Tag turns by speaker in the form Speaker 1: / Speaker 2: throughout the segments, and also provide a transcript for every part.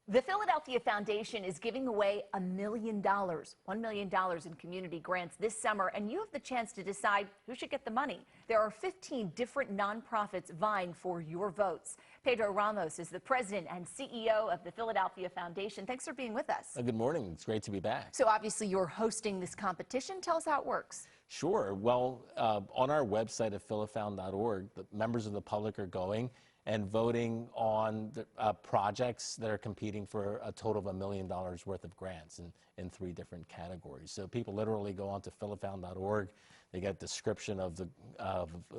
Speaker 1: The Philadelphia Foundation is giving away $1 million, $1 million in community grants this summer, and you have the chance to decide who should get the money. There are 15 different nonprofits vying for your votes. Pedro Ramos is the president and CEO of the Philadelphia Foundation. Thanks for being with us.
Speaker 2: Good morning. It's great to be back.
Speaker 1: So obviously you're hosting this competition. Tell us how it works.
Speaker 2: Sure. Well, on our website at philafound.org, the members of the public are going and voting on the, projects that are competing for a total of $1 million worth of grants in 3 different categories. So people literally go on to philafound.org. They get a description of the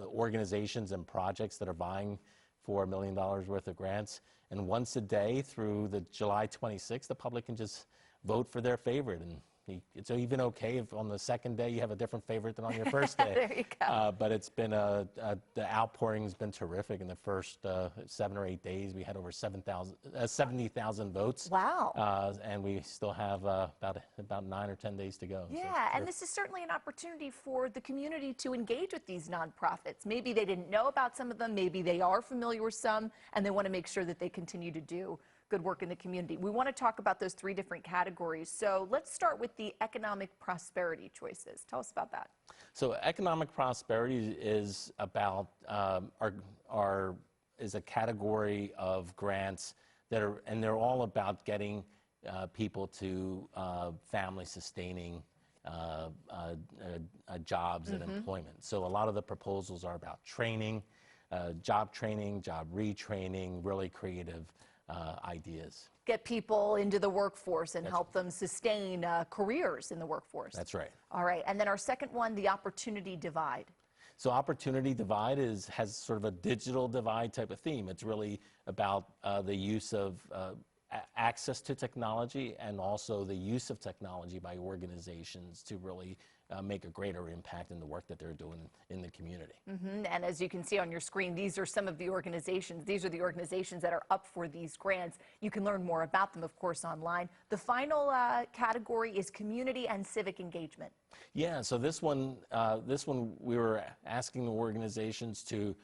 Speaker 2: organizations and projects that are vying for $1 million worth of grants. And once a day through the July 26th, the public can just vote for their favorite. And it's even okay if on the second day you have a different favorite than on your first day.
Speaker 1: There you go.
Speaker 2: But it's been the outpouring has been terrific. In the first 7 or 8 days, we had over 70,000 votes.
Speaker 1: Wow.
Speaker 2: And we still have about 9 or 10 days to go.
Speaker 1: Yeah,
Speaker 2: so
Speaker 1: and this is certainly an opportunity for the community to engage with these nonprofits. Maybe they didn't know about some of them. Maybe they are familiar with some, and they want to make sure that they continue to do good work in the community. We want to talk about those 3 different categories. So let's start with the economic prosperity choices. Tell us about that.
Speaker 2: So economic prosperity is about is a category of grants that are, and they're all about getting people to family sustaining jobs and employment. So a lot of the proposals are about training, job retraining, really creative ideas.
Speaker 1: Get people into the workforce and help them sustain careers in the workforce.
Speaker 2: That's right.
Speaker 1: All right, and then our second one, the opportunity divide.
Speaker 2: So opportunity divide has sort of a digital divide type of theme. It's really about the use of access to technology and also the use of technology by organizations to really make a greater impact in the work that they're doing in the community.
Speaker 1: And as you can see on your screen, these are some of the organizations. These are the organizations that are up for these grants. You can learn more about them, of course, online. The final category is community and civic engagement. Yeah,
Speaker 2: so this one we were asking the organizations to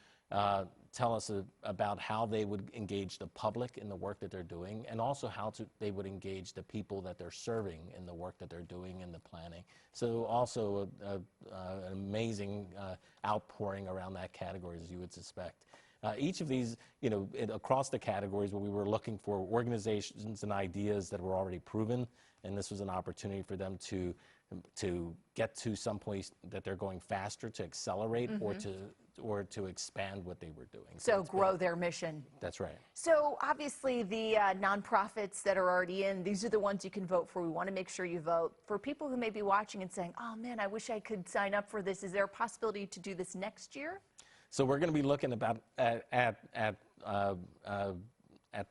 Speaker 2: tell us about how they would engage the public in the work that they're doing, and also how they would engage the people that they're serving in the work that they're doing in the planning. So also an amazing outpouring around that category, as you would suspect. Each of these, across the categories, where we were looking for organizations and ideas that were already proven, and this was an opportunity for them to get to some place that they're going faster, to accelerate, or to expand what they were doing.
Speaker 1: So grow their mission.
Speaker 2: That's right.
Speaker 1: So obviously the nonprofits that are already in, these are the ones you can vote for. We want to make sure you vote. For people who may be watching and saying, oh man, I wish I could sign up for this, is there a possibility to do this next year?
Speaker 2: So we're going to be looking at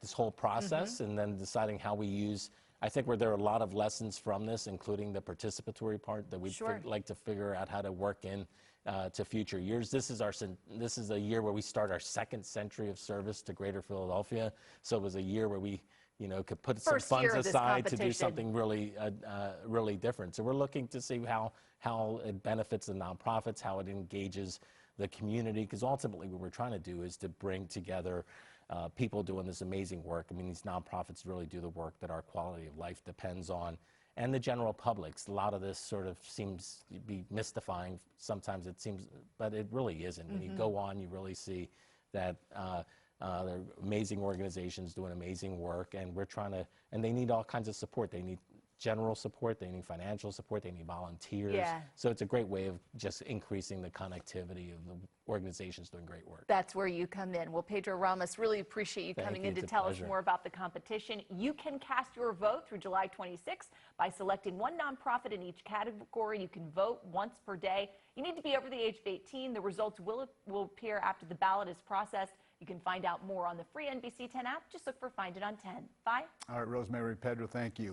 Speaker 2: this whole process and then deciding how we use. I think there are a lot of lessons from this, including the participatory part that we'd like to figure out how to work in to future years. This is a year where we start our 2nd century of service to Greater Philadelphia. So it was a year where we could put some funds aside to do something really really different. So we're looking to see how it benefits the nonprofits, how it engages the community, because ultimately what we're trying to do is to bring together people doing this amazing work. I mean, these nonprofits really do the work that our quality of life depends on, and the general public. A lot of this sort of seems to be mystifying. Sometimes it seems, but it really isn't. When you go on, you really see that they're amazing organizations doing amazing work, and we're trying to, and they need all kinds of support. They need general support, they need financial support, they need volunteers. So it's a great way of just increasing the connectivity of the organizations doing great work.
Speaker 1: That's where you come in. Well, Pedro Ramos, really appreciate you coming in to tell us more about the competition. You can cast your vote through July 26th by selecting one nonprofit in each category. You can vote once per day. You need to be over the age of 18. The results will appear after the ballot is processed. You can find out more on the free NBC 10 app. Just look for Find It on 10. Bye.
Speaker 3: All right, Rosemary, Pedro, thank you.